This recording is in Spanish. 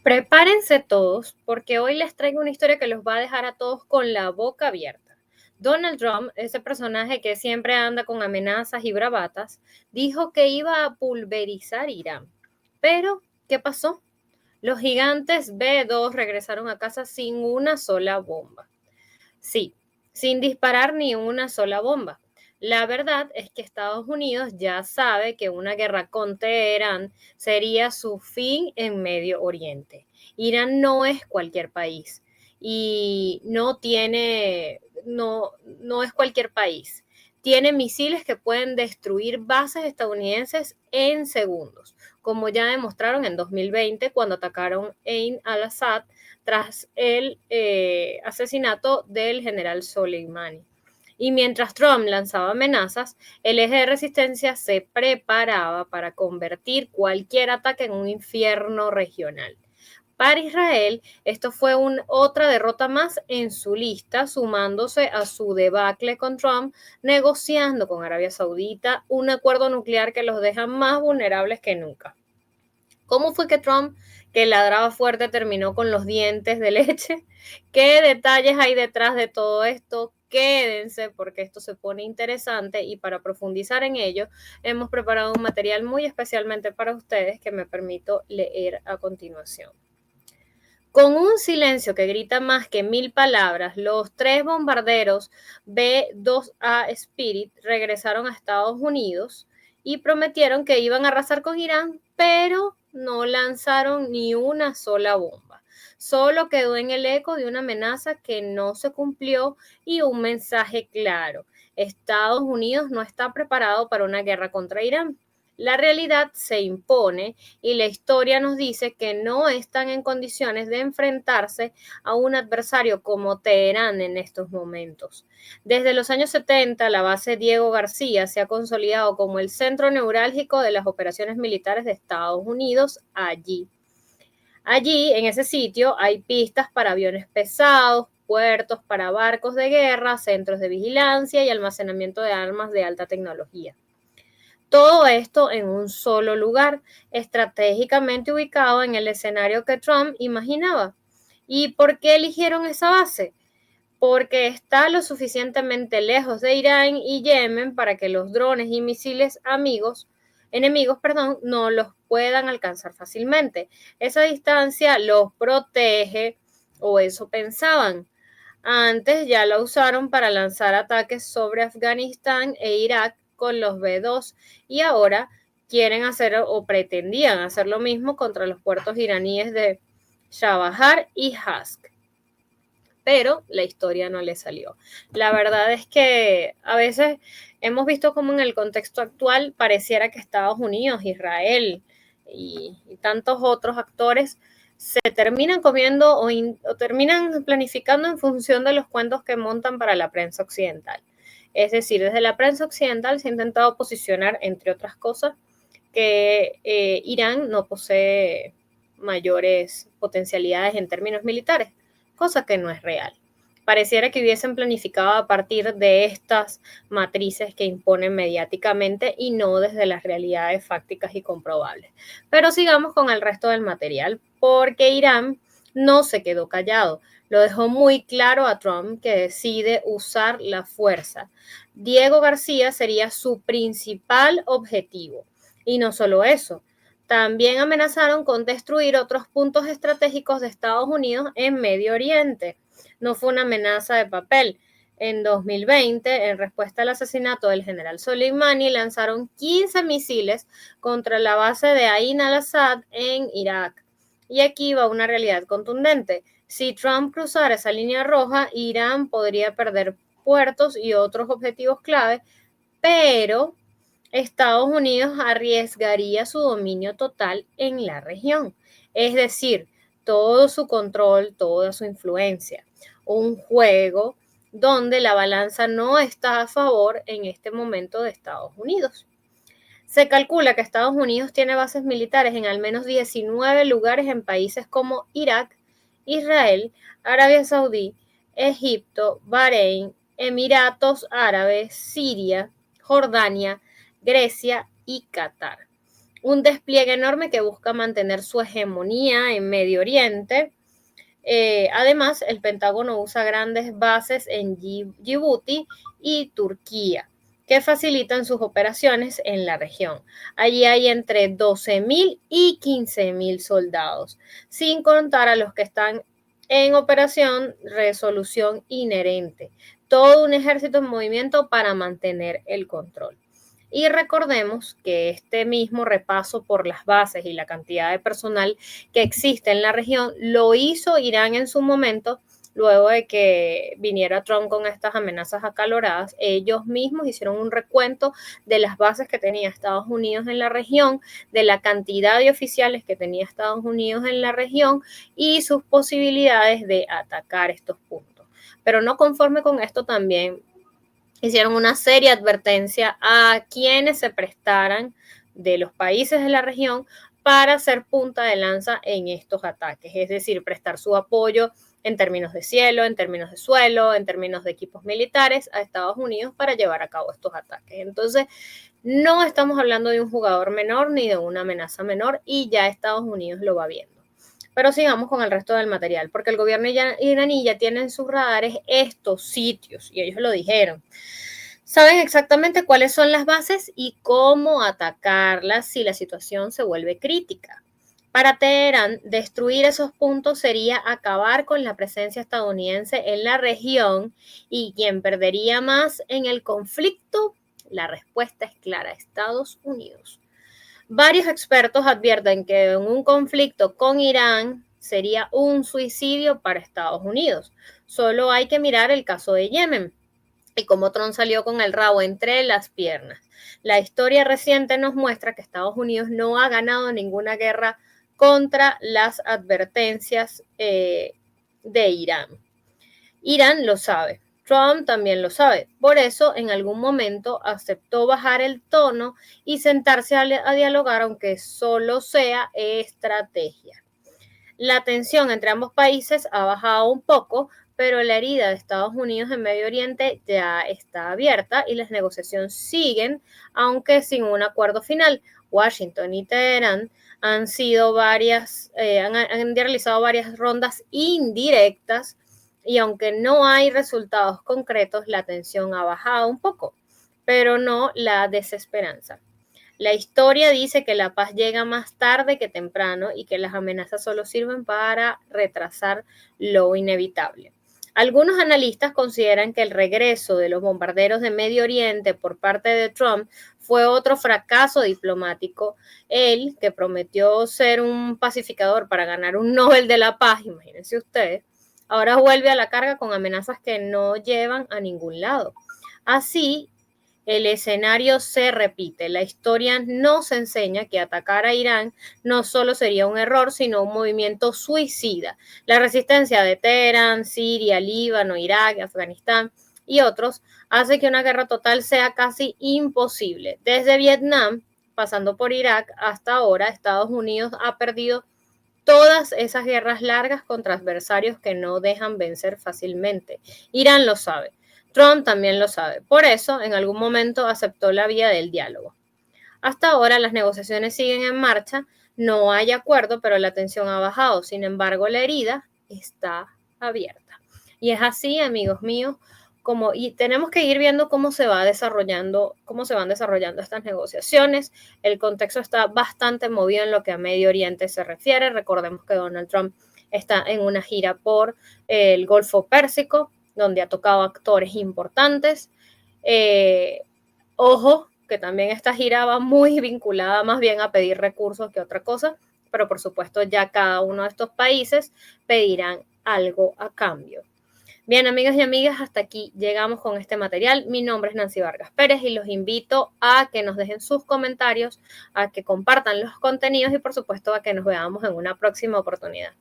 Prepárense todos porque hoy les traigo una historia que los va a dejar a todos con la boca abierta. Donald Trump, ese personaje que siempre anda con amenazas y bravatas, dijo que iba a pulverizar Irán. Pero, ¿qué pasó? Los gigantes B-2 regresaron a casa sin una sola bomba. Sí, sin disparar ni una sola bomba. La verdad es que Estados Unidos ya sabe que una guerra con Teherán sería su fin en Medio Oriente. Irán no es cualquier país y no es cualquier país. Tiene misiles que pueden destruir bases estadounidenses en segundos, como ya demostraron en 2020 cuando atacaron Ain al-Assad tras el asesinato del general Soleimani. Y mientras Trump lanzaba amenazas, el eje de resistencia se preparaba para convertir cualquier ataque en un infierno regional. Para Israel, esto fue otra derrota más en su lista, sumándose a su debacle con Trump, negociando con Arabia Saudita un acuerdo nuclear que los deja más vulnerables que nunca. ¿Cómo fue que Trump, que ladraba fuerte, terminó con los dientes de leche? ¿Qué detalles hay detrás de todo esto? Quédense porque esto se pone interesante y para profundizar en ello hemos preparado un material muy especialmente para ustedes que me permito leer a continuación. Con un silencio que grita más que 1000 palabras, los 3 bombarderos B-2A Spirit regresaron a Estados Unidos y prometieron que iban a arrasar con Irán, pero no lanzaron ni una sola bomba. Solo quedó en el eco de una amenaza que no se cumplió y un mensaje claro. Estados Unidos no está preparado para una guerra contra Irán. La realidad se impone y la historia nos dice que no están en condiciones de enfrentarse a un adversario como Teherán en estos momentos. Desde los años 70, la base Diego García se ha consolidado como el centro neurálgico de las operaciones militares de Estados Unidos allí. Allí, en ese sitio, hay pistas para aviones pesados, puertos para barcos de guerra, centros de vigilancia y almacenamiento de armas de alta tecnología. Todo esto en un solo lugar, estratégicamente ubicado en el escenario que Trump imaginaba. ¿Y por qué eligieron esa base? Porque está lo suficientemente lejos de Irán y Yemen para que los drones y misiles enemigos, no los puedan alcanzar fácilmente. Esa distancia los protege, o eso pensaban. Antes ya la usaron para lanzar ataques sobre Afganistán e Irak con los B-2 y ahora quieren hacer o pretendían hacer lo mismo contra los puertos iraníes de Chabahar y Hask. Pero la historia no le salió. La verdad es que a veces hemos visto como en el contexto actual pareciera que Estados Unidos, Israel y tantos otros actores se terminan comiendo o terminan planificando en función de los cuentos que montan para la prensa occidental. Es decir, desde la prensa occidental se ha intentado posicionar, entre otras cosas, que Irán no posee mayores potencialidades en términos militares, cosa que no es real. Pareciera que hubiesen planificado a partir de estas matrices que imponen mediáticamente y no desde las realidades fácticas y comprobables. Pero sigamos con el resto del material, porque Irán no se quedó callado. Lo dejó muy claro a Trump que decide usar la fuerza. Diego García sería su principal objetivo. Y no solo eso, también amenazaron con destruir otros puntos estratégicos de Estados Unidos en Medio Oriente. No fue una amenaza de papel. En 2020, en respuesta al asesinato del general Soleimani, lanzaron 15 misiles contra la base de Ain al-Assad en Irak. Y aquí va una realidad contundente. Si Trump cruzara esa línea roja, Irán podría perder puertos y otros objetivos clave, pero Estados Unidos arriesgaría su dominio total en la región, es decir, todo su control, toda su influencia. Un juego donde la balanza no está a favor en este momento de Estados Unidos. Se calcula que Estados Unidos tiene bases militares en al menos 19 lugares en países como Irak, Israel, Arabia Saudí, Egipto, Bahrein, Emiratos Árabes, Siria, Jordania, Grecia y Qatar. un despliegue enorme que busca mantener su hegemonía en Medio Oriente. Además, el Pentágono usa grandes bases en Djibouti y Turquía, que facilitan sus operaciones en la región. Allí hay entre 12.000 y 15.000 soldados, sin contar a los que están en operación resolución inherente. Todo un ejército en movimiento para mantener el control. Y recordemos que este mismo repaso por las bases y la cantidad de personal que existe en la región lo hizo Irán en su momento, luego de que viniera Trump con estas amenazas acaloradas. Ellos mismos hicieron un recuento de las bases que tenía Estados Unidos en la región, de la cantidad de oficiales que tenía Estados Unidos en la región y sus posibilidades de atacar estos puntos. Pero no conforme con esto, también hicieron una seria advertencia a quienes se prestaran de los países de la región para ser punta de lanza en estos ataques, es decir, prestar su apoyo en términos de cielo, en términos de suelo, en términos de equipos militares a Estados Unidos para llevar a cabo estos ataques. Entonces, no estamos hablando de un jugador menor ni de una amenaza menor y ya Estados Unidos lo va viendo. Pero sigamos con el resto del material, porque el gobierno iraní ya tiene en sus radares estos sitios, y ellos lo dijeron. Saben exactamente cuáles son las bases y cómo atacarlas si la situación se vuelve crítica. Para Teherán, destruir esos puntos sería acabar con la presencia estadounidense en la región, y quien perdería más en el conflicto, la respuesta es clara: Estados Unidos. Varios expertos advierten que en un conflicto con Irán sería un suicidio para Estados Unidos. Solo hay que mirar el caso de Yemen y cómo Trump salió con el rabo entre las piernas. La historia reciente nos muestra que Estados Unidos no ha ganado ninguna guerra contra las advertencias de Irán. Irán lo sabe. Trump también lo sabe. Por eso, en algún momento aceptó bajar el tono y sentarse a dialogar, aunque solo sea estrategia. La tensión entre ambos países ha bajado un poco, pero la herida de Estados Unidos en Medio Oriente ya está abierta y las negociaciones siguen, aunque sin un acuerdo final. Washington y Teherán han realizado varias rondas indirectas, y aunque no hay resultados concretos, la tensión ha bajado un poco, pero no la desesperanza. La historia dice que la paz llega más tarde que temprano y que las amenazas solo sirven para retrasar lo inevitable. Algunos analistas consideran que el regreso de los bombarderos de Medio Oriente por parte de Trump fue otro fracaso diplomático. Él, que prometió ser un pacificador para ganar un Nobel de la Paz, imagínense ustedes, ahora vuelve a la carga con amenazas que no llevan a ningún lado. Así, el escenario se repite. La historia nos enseña que atacar a Irán no solo sería un error, sino un movimiento suicida. La resistencia de Teherán, Siria, Líbano, Irak, Afganistán y otros hace que una guerra total sea casi imposible. Desde Vietnam, pasando por Irak, hasta ahora Estados Unidos ha perdido todas esas guerras largas contra adversarios que no dejan vencer fácilmente. Irán lo sabe. Trump también lo sabe. Por eso, en algún momento aceptó la vía del diálogo. Hasta ahora las negociaciones siguen en marcha, no hay acuerdo, pero la tensión ha bajado. Sin embargo, la herida está abierta. Y es así, amigos míos, y tenemos que ir viendo cómo se van desarrollando estas negociaciones. El contexto está bastante movido en lo que a Medio Oriente se refiere. Recordemos que Donald Trump está en una gira por el Golfo Pérsico, donde ha tocado actores importantes. Ojo, que también esta gira va muy vinculada más bien a pedir recursos que otra cosa, pero por supuesto ya cada uno de estos países pedirán algo a cambio. Bien, amigas y amigas, hasta aquí llegamos con este material. Mi nombre es Nancy Vargas Pérez y los invito a que nos dejen sus comentarios, a que compartan los contenidos y por supuesto a que nos veamos en una próxima oportunidad.